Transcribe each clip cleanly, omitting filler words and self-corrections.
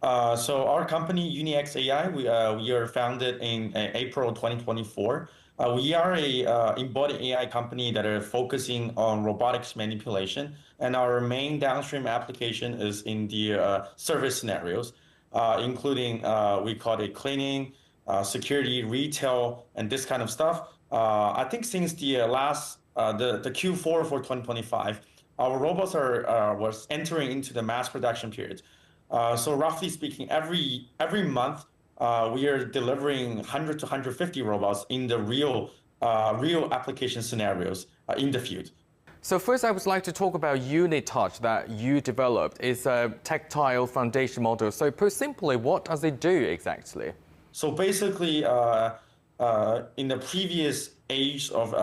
So our company, UniX AI, we are founded in April 2024. We are a embodied AI company that are focusing on robotics manipulation, and our main downstream application is in the service scenarios, including we call it cleaning, security, retail, and this kind of stuff. I think since the the Q4 for 2025, our robots are was entering into the mass production period. So roughly speaking, every month we are delivering 100 to 150 robots in the real application scenarios in the field. So first, I would like to talk about Unitouch that you developed. It's a tactile foundation model. So put simply, what does it do exactly? So basically, in the previous age of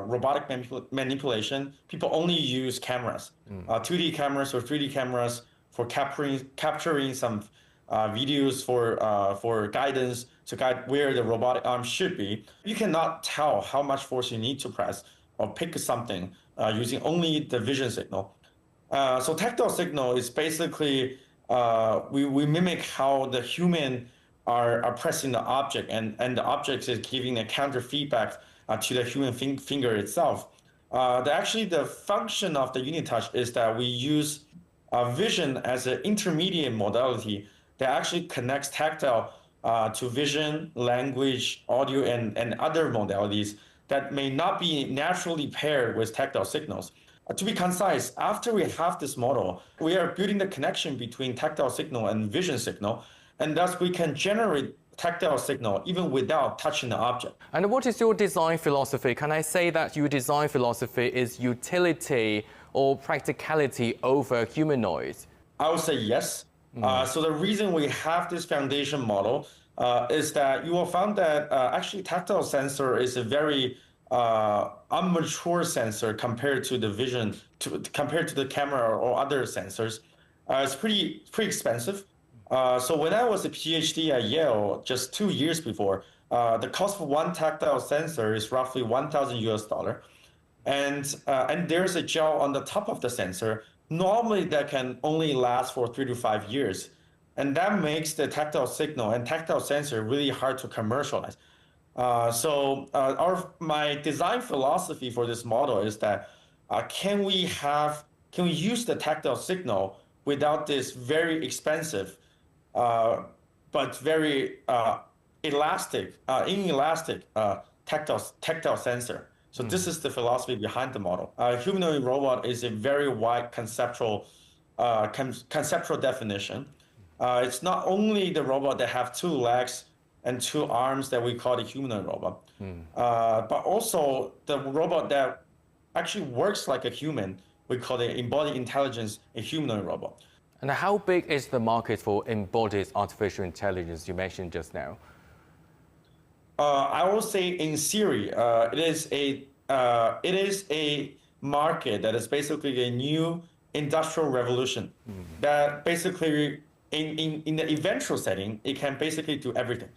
robotic manipulation, people only use cameras, 2D cameras or 3D cameras for capturing some videos for guidance to guide where the robotic arm should be. You cannot tell how much force you need to press or pick something using only the vision signal. So tactile signal is basically we mimic how the human are pressing the object, and the object is giving a counter feedback to the human finger itself. Actually, the function of the Unitouch is that we use vision as an intermediate modality that actually connects tactile to vision, language, audio, and other modalities that may not be naturally paired with tactile signals. To be concise, after we have this model, we are building the connection between tactile signal and vision signal, and thus we can generate tactile signal even without touching the object. And what is your design philosophy? Can I say that your design philosophy is utility or practicality over humanoids? I would say yes. So the reason we have this foundation model is that you will find that actually tactile sensor is a very immature sensor compared to the vision, compared to the camera or other sensors. It's pretty expensive. So when I was a PhD at Yale just 2 years before, the cost for one tactile sensor is roughly 1,000 US dollar. And there's a gel on the top of the sensor. Normally that can only last for 3 to 5 years. And that makes the tactile signal and tactile sensor really hard to commercialize. My design philosophy for this model is that can we use the tactile signal without this very expensive but very inelastic tactile sensor. So this is the philosophy behind the model. Humanoid robot is a very wide conceptual definition. It's not only the robot that have 2 legs and 2 arms that we call the humanoid robot, but also the robot that actually works like a human. We call it embodied intelligence, a humanoid robot. And how big is the market for embodied artificial intelligence you mentioned just now? I will say in theory, it is a market that is basically a new industrial revolution that basically in the eventual setting, it can basically do everything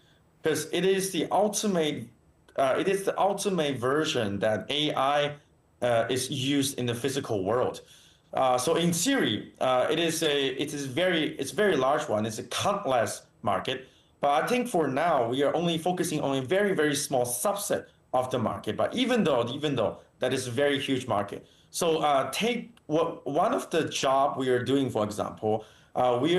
because it is the ultimate version that AI is used in the physical world. So in theory, it's a very large one. It's a countless market. But I think for now, we are only focusing on a very, very small subset of the market. But even though that is a very huge market. So take one of the job we are doing, for example, we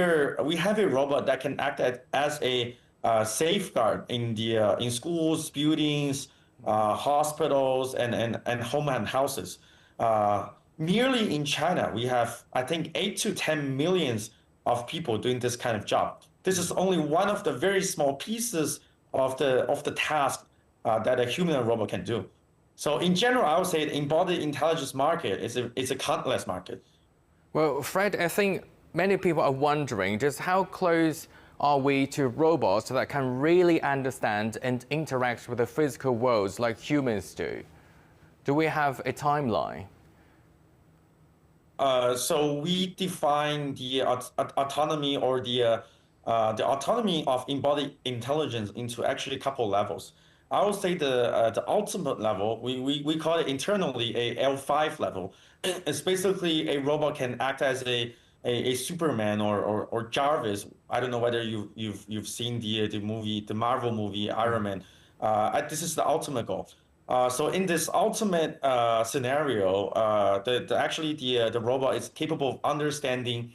have a robot that can act as a safeguard in schools, buildings, hospitals, and home and houses. Merely in China, we have, I think, 8 to 10 millions of people doing this kind of job. This is only one of the very small pieces of the task that a human robot can do. So in general, I would say the embodied intelligence market is a countless market. Well, Fred, I think many people are wondering just how close are we to robots that can really understand and interact with the physical worlds like humans do? Do we have a timeline? So we define the autonomy or the autonomy of embodied intelligence into actually a couple levels. I would say the ultimate level, we call it internally a L5 level. It's basically a robot can act as a a Superman or Jarvis. I don't know whether you've seen the movie, the Marvel movie Iron Man. This is the ultimate goal. So in this ultimate scenario, actually the robot is capable of understanding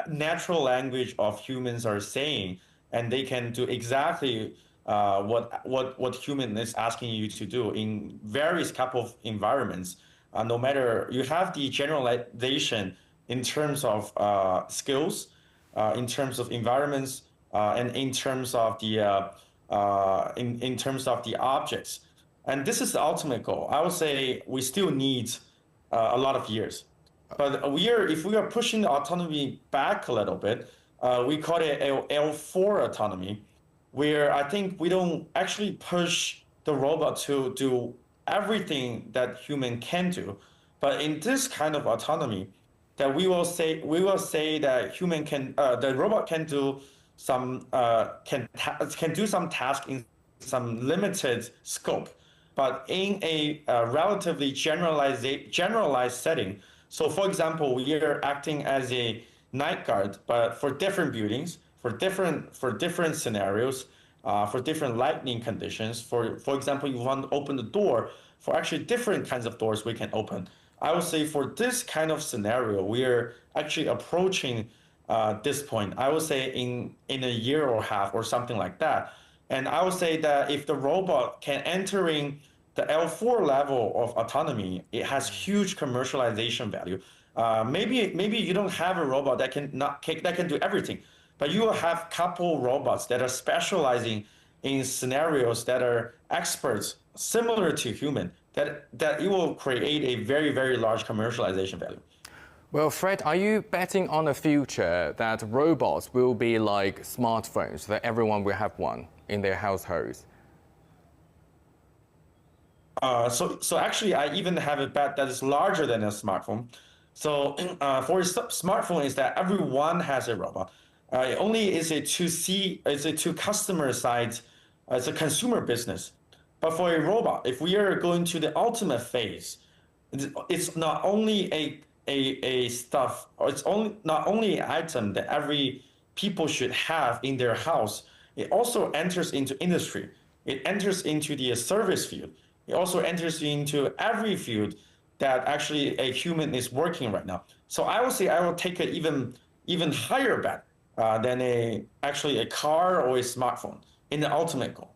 natural language of humans are saying, and they can do exactly what human is asking you to do in various couple of environments. No matter you have the generalization in terms of skills, in terms of environments, and in terms of in terms of the objects. And this is the ultimate goal. I would say we still need a lot of years. But if we are pushing the autonomy back a little bit, we call it L4 autonomy, where I think we don't actually push the robot to do everything that human can do. But in this kind of autonomy, that we will say that the robot can do can do some task in some limited scope, but in a relatively generalized setting. So, for example, we are acting as a night guard, but for different buildings, for different scenarios, for different lighting conditions. For example, you want to open the door for actually different kinds of doors we can open. I would say for this kind of scenario, we are actually approaching this point. I would say in a year or half or something like that. And I would say that if the robot can entering the L4 level of autonomy, it has huge commercialization value. Maybe you don't have a robot that can do everything, but you will have couple robots that are specializing in scenarios that are experts similar to human that it will create a very large commercialization value. Well, Fred, are you betting on a future that robots will be like smartphones, that everyone will have one in their households? So actually, I even have a bet that is larger than a smartphone. So for a smartphone, is that everyone has a robot. Only is it to see, is it to customer side, it's a consumer business. But for a robot, if we are going to the ultimate phase, it's not only a stuff, or it's only not only an item that every people should have in their house. It also enters into industry. It enters into the service field. It also enters into every field that actually a human is working right now. So I would say I will take an even higher bet than actually a car or a smartphone in the ultimate goal.